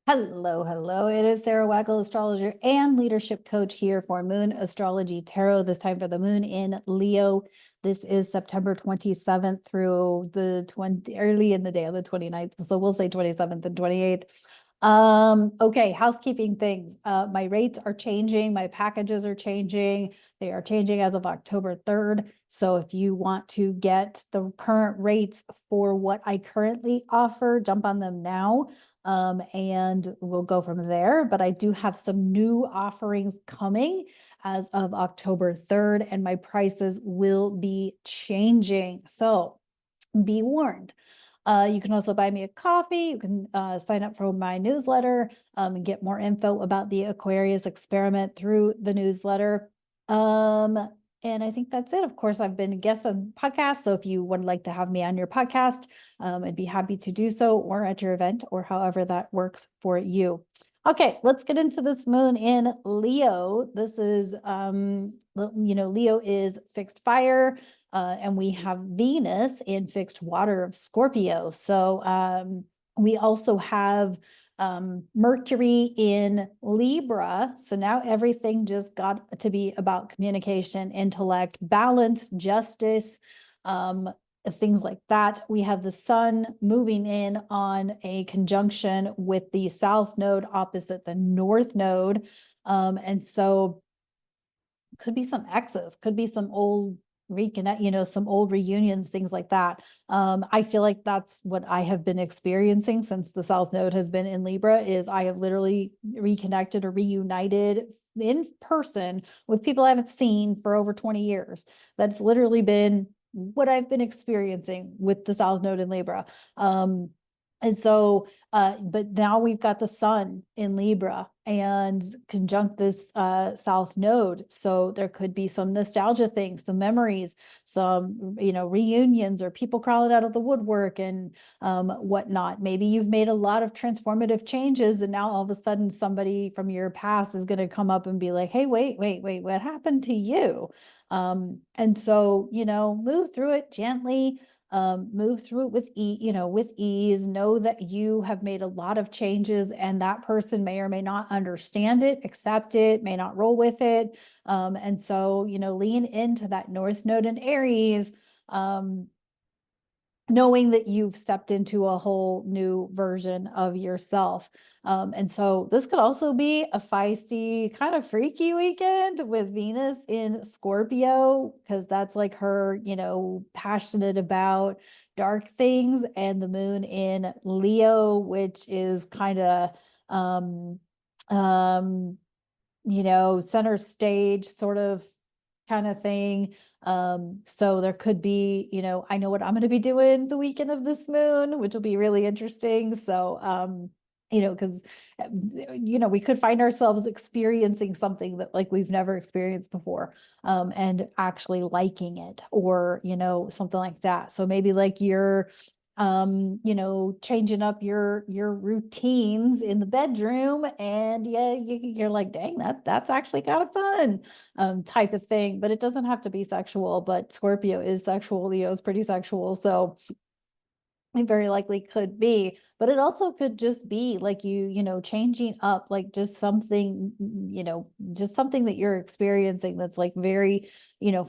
Hello, hello. It is Sara Waggle, astrologer and leadership coach here for Moon Astrology Tarot, this time for the moon in Leo. This is September 27th through the 20, early in the day on the 29th. So we'll say 27th and 28th. Okay, housekeeping things. My rates are changing, my packages are changing. They are changing as of October 3rd. So if you want to get the current rates for what I currently offer, jump on them now. And we'll go from there. But I do have some new offerings coming as of October 3rd, and my prices will be changing. So be warned. You can also buy me a coffee. You can sign up for my newsletter and get more info about the Aquarius experiment through the newsletter. And I think that's it. Of course, I've been a guest on podcasts. So if you would like to have me on your podcast, I'd be happy to do so, or at your event, or however that works for you. Okay, let's get into this moon in Leo. This is, Leo is fixed fire, and we have Venus in fixed water of Scorpio. So we also have Mercury in Libra. So now everything just got to be about communication, intellect, balance, justice, things like that. We have the sun moving in on a conjunction with the south node opposite the north node. And so could be some exes, could be some old reconnect, some old reunions, things like that. I feel like that's what I have been experiencing since the South Node has been in Libra, is I have literally reconnected or reunited in person with people I haven't seen for over 20 years. That's literally been what I've been experiencing with the South Node in Libra. And so, but now we've got the sun in Libra and conjunct this South Node. So there could be some nostalgia things, some memories, some, reunions, or people crawling out of the woodwork and whatnot. Maybe you've made a lot of transformative changes, and now all of a sudden somebody from your past is going to come up and be like, hey, wait, what happened to you? And so, move through it gently, move through it with ease. Know that you have made a lot of changes, and that person may or may not understand it, accept it, may not roll with it. And so, lean into that North Node in Aries, knowing that you've stepped into a whole new version of yourself. And so this could also be a feisty, kind of freaky weekend with Venus in Scorpio, because that's like her, passionate about dark things, and the moon in Leo, which is kind of, um, center stage sort of kind of thing. So there could be, I know what I'm going to be doing the weekend of this moon, which will be really interesting. So, because, we could find ourselves experiencing something that like we've never experienced before, and actually liking it, or, something like that. So maybe like you're changing up your routines in the bedroom, and yeah, you're like, dang, that's actually kind of fun, type of thing. But it doesn't have to be sexual, but Scorpio is sexual, Leo is pretty sexual, so it very likely could be. But it also could just be like changing up, like just something, just something that you're experiencing that's like very,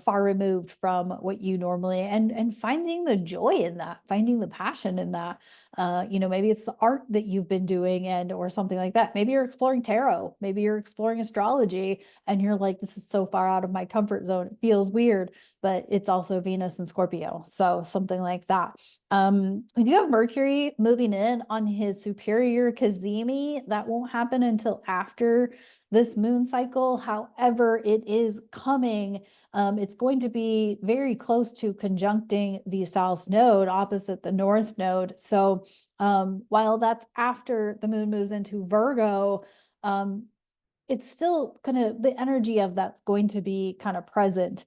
far removed from what you normally, and finding the joy in that, finding the passion in that. Maybe it's the art that you've been doing, and or something like that. Maybe you're exploring tarot, maybe you're exploring astrology, and you're like, this is so far out of my comfort zone, it feels weird. But it's also Venus and Scorpio, so something like that. We do have Mercury moving in on his superior Cazimi. That won't happen until after this moon cycle. However, it is coming. It's going to be very close to conjuncting the South Node opposite the North Node. So while that's after the moon moves into Virgo, it's still the energy of that's going to be kind of present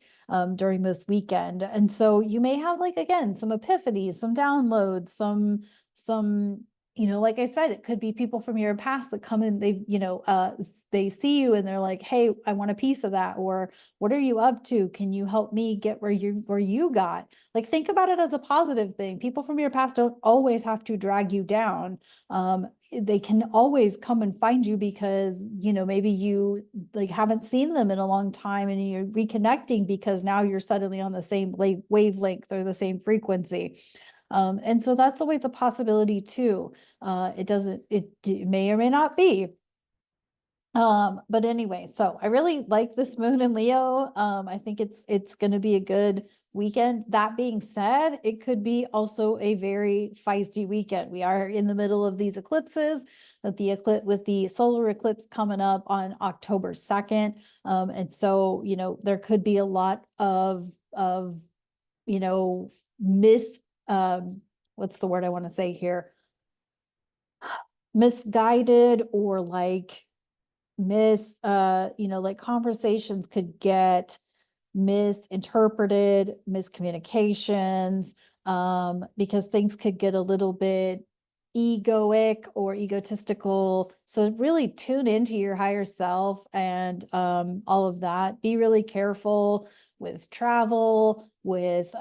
during this weekend. And so you may have, like, again, some epiphanies, some downloads, some like I said, it could be people from your past that come in, they see you and they're like, hey, I want a piece of that. Or what are you up to? Can you help me get where you got? Like, think about it as a positive thing. People from your past don't always have to drag you down. They can always come and find you because, maybe you like haven't seen them in a long time and you're reconnecting because now you're suddenly on the same wavelength or the same frequency. And so that's always a possibility too. It may or may not be. But anyway, so I really like this moon in Leo. I think it's going to be a good weekend. That being said, it could be also a very feisty weekend. We are in the middle of these eclipses, with the solar eclipse coming up on October 2nd. And so, there could be a lot of, miss, what's the word I want to say here? Misguided or like like conversations could get misinterpreted, miscommunications, because things could get a little bit egoic or egotistical. So really tune into your higher self and all of that. Be really careful with travel, with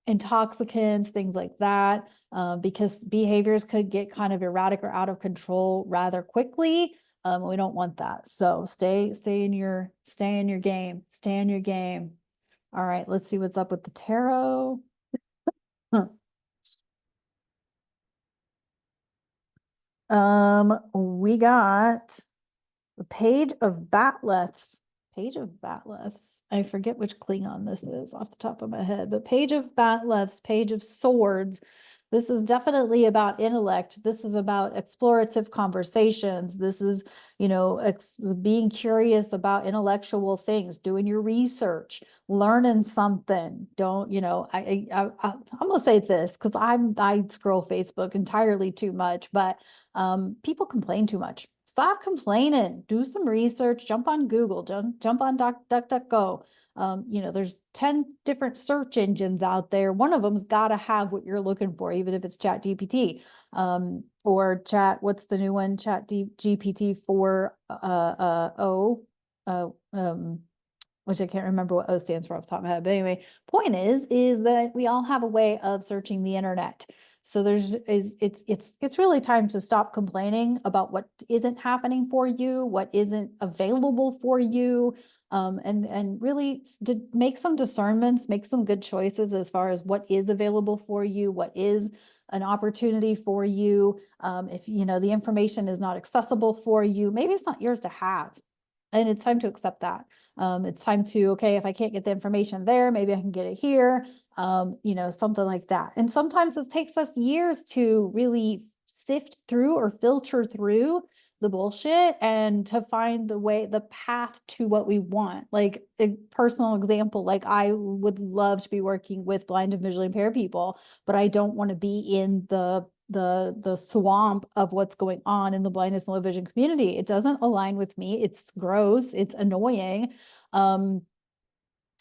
intoxicants, things like that, because behaviors could get kind of erratic or out of control rather quickly. We don't want that. So stay in your game. Stay in your game. All right, let's see what's up with the tarot. Huh. We got the Page of Batleths. Page of Batleths. I forget which Klingon this is off the top of my head, but Page of Batleths, Page of Swords. This is definitely about intellect. This is about explorative conversations. This is, being curious about intellectual things, doing your research, learning something. Don't, I'm gonna say this because I scroll Facebook entirely too much, but people complain too much. Stop complaining. Do some research. Jump on Google. Jump on DuckDuckGo. There's 10 different search engines out there. One of them's got to have what you're looking for, even if it's Chat GPT, or what's the new one? Chat GPT 4.0, which I can't remember what O stands for off the top of my head. But anyway, point is that we all have a way of searching the internet. So it's really time to stop complaining about what isn't happening for you, what isn't available for you, and really to make some discernments, make some good choices as far as what is available for you, what is an opportunity for you. If the information is not accessible for you, maybe it's not yours to have, and it's time to accept that. It's time to, okay, if I can't get the information there, maybe I can get it here, something like that. And sometimes it takes us years to really sift through or filter through the bullshit and to find the path to what we want. Like a personal example, like I would love to be working with blind and visually impaired people, but I don't want to be in the swamp of what's going on in the blindness and low vision community. It doesn't align with me. It's gross. It's annoying.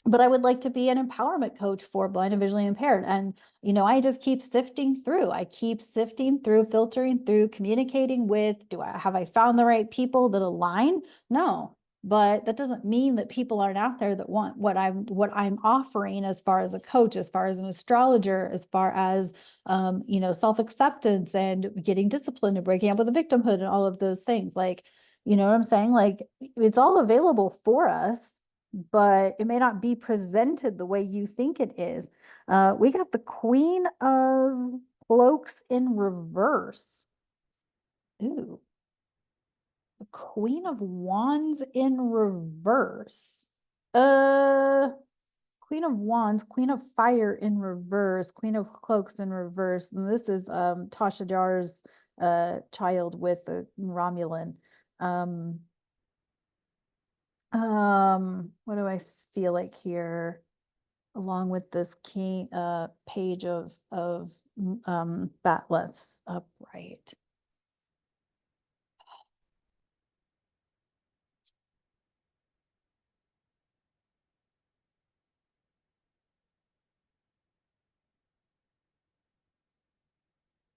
But I would like to be an empowerment coach for blind and visually impaired. And, I just keep sifting through. I keep sifting through, filtering through, communicating with, have I found the right people that align? No, but that doesn't mean that people aren't out there that want what I'm offering as far as a coach, as far as an astrologer, as far as, self-acceptance and getting disciplined and breaking up with the victimhood and all of those things. Like, you know what I'm saying? Like it's all available for us, but it may not be presented the way you think it is. We got the Queen of Cloaks in reverse. Ooh, the Queen of Wands in reverse. Uh, Queen of Wands, Queen of Fire in reverse, Queen of Cloaks in reverse. And this is Tasha Dar's child with the Romulan. What do I feel like here? Along with this key page of Batleths upright.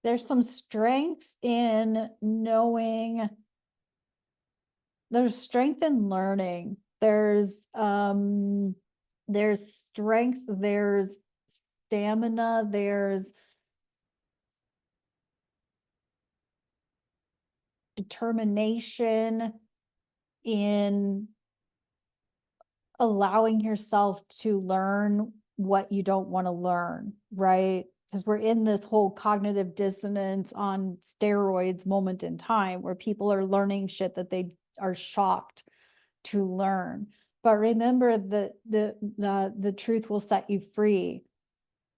There's some strength in knowing, there's strength in learning. There's strength, there's stamina, there's determination in allowing yourself to learn what you don't want to learn, right? Because we're in this whole cognitive dissonance on steroids moment in time where people are learning shit that they are shocked to learn. But remember that the truth will set you free,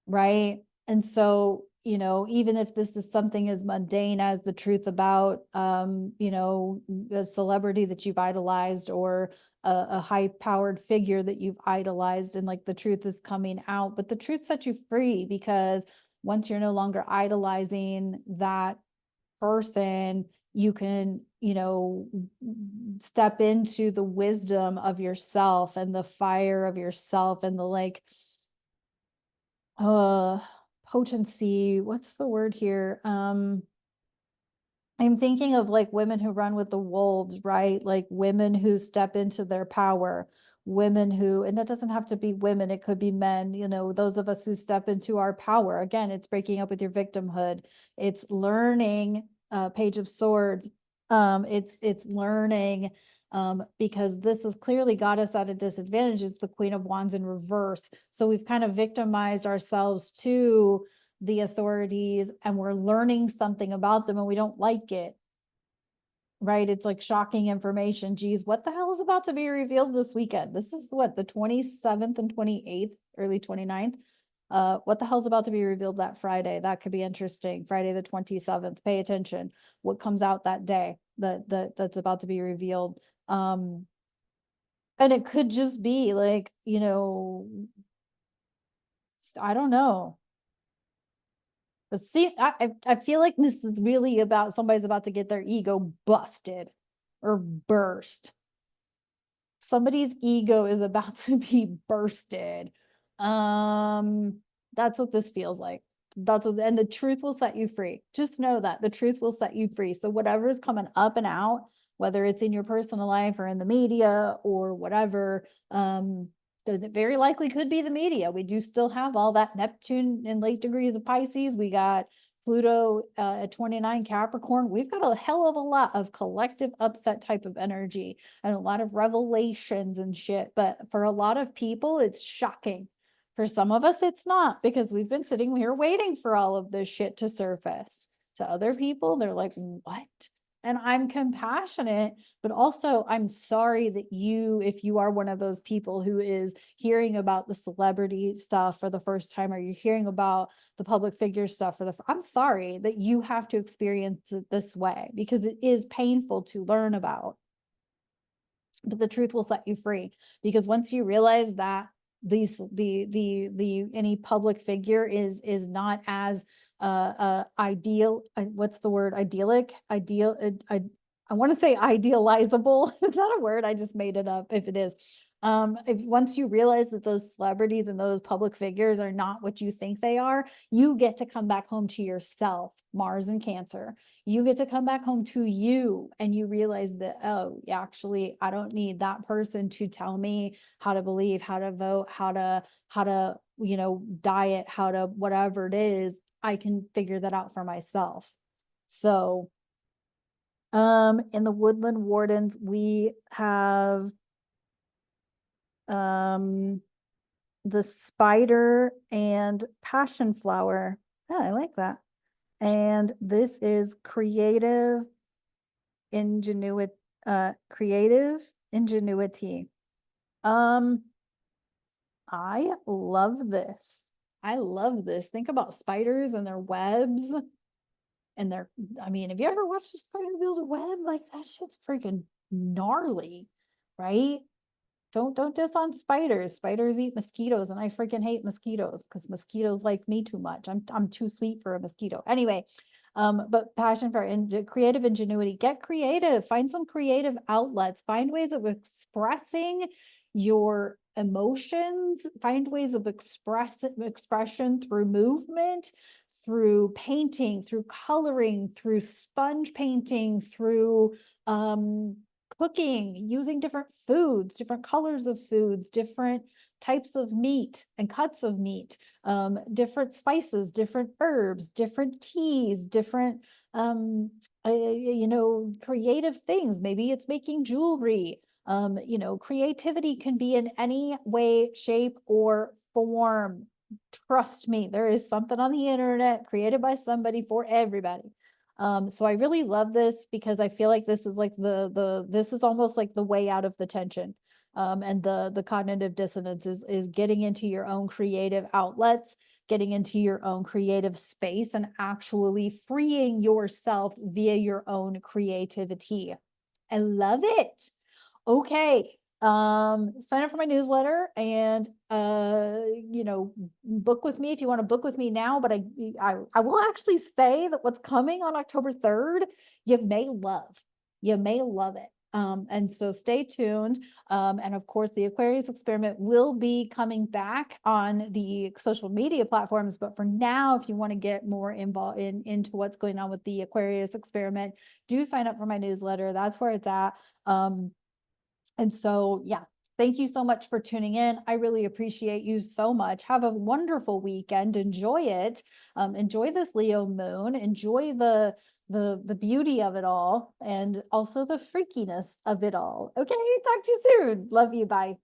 right? And so, you know, even if this is something as mundane as the truth about, you know, a celebrity that you've idolized, or a high-powered figure that you've idolized, and like the truth is coming out, but the truth sets you free, because once you're no longer idolizing that person, you can, you know, step into the wisdom of yourself and the fire of yourself and the like, potency, what's the word here? I'm thinking of like women who run with the wolves, right? Like women who step into their power, women who, and that doesn't have to be women, it could be men, you know, those of us who step into our power. Again, it's breaking up with your victimhood. It's learning, Page of Swords. It's learning, because this has clearly got us at a disadvantage, is the Queen of Wands in reverse. So we've kind of victimized ourselves to the authorities, and we're learning something about them and we don't like it, right? It's like shocking information. Geez, what the hell is about to be revealed this weekend? This is what, the 27th and 28th, early 29th. What the hell's about to be revealed that Friday? That could be interesting. Friday the 27th. Pay attention. What comes out that day that's about to be revealed. And it could just be like, you know, I don't know. But see, I feel like this is really about somebody's about to get their ego busted or burst. Somebody's ego is about to be bursted. That's what this feels like. That's what, and the truth will set you free. Just know that the truth will set you free. So whatever is coming up and out, whether it's in your personal life or in the media or whatever, it very likely could be the media. We do still have all that Neptune in late degrees of Pisces. We got Pluto at 29 Capricorn. We've got a hell of a lot of collective upset type of energy and a lot of revelations and shit. But for a lot of people, it's shocking. For some of us, it's not, because we've been sitting here waiting for all of this shit to surface. To other people, they're like, what? And I'm compassionate, but also I'm sorry that you, if you are one of those people who is hearing about the celebrity stuff for the first time, or you're hearing about the public figure stuff for I'm sorry that you have to experience it this way, because it is painful to learn about. But the truth will set you free, because once you realize that any public figure is not as ideal, what's the word, idyllic, ideal, I want to say idealizable. It's not a word, I just made it up if it is. If once you realize that those celebrities and those public figures are not what you think they are, you get to come back home to yourself. Mars and Cancer, you get to come back home to you, and you realize that, oh, actually, I don't need that person to tell me how to believe, how to vote, how to, you know, diet, how to, whatever it is, I can figure that out for myself. So, in the Woodland Wardens, we have, the spider and passion flower. Oh, I like that. And this is creative ingenuity, creative ingenuity. I love this. I love this. Think about spiders and their webs and their, I mean, have you ever watched a spider build a web? Like, that shit's freaking gnarly, right? Don't diss on spiders. Spiders eat mosquitoes, and I freaking hate mosquitoes because mosquitoes like me too much. I'm too sweet for a mosquito. Anyway, but passion for creative ingenuity. Get creative. Find some creative outlets. Find ways of expressing your emotions. Find ways of expression through movement, through painting, through coloring, through sponge painting, through cooking, using different foods, different colors of foods, different types of meat and cuts of meat, different spices, different herbs, different teas, different creative things. Maybe it's making jewelry. Creativity can be in any way, shape, or form. Trust me, there is something on the internet created by somebody for everybody. So I really love this because I feel like this is like this is almost like the way out of the tension. And the cognitive dissonance is getting into your own creative outlets, getting into your own creative space, and actually freeing yourself via your own creativity. I love it. Okay. Sign up for my newsletter and book with me if you want to book with me now. But I will actually say that what's coming on October 3rd, you may love. You may love it. And so stay tuned. And of course, the Aquarius experiment will be coming back on the social media platforms. But for now, if you want to get more involved into what's going on with the Aquarius experiment, do sign up for my newsletter. That's where it's at. And so, yeah, thank you so much for tuning in. I really appreciate you so much. Have a wonderful weekend. Enjoy it. Enjoy this Leo moon. Enjoy the beauty of it all and also the freakiness of it all. Okay, talk to you soon. Love you. Bye.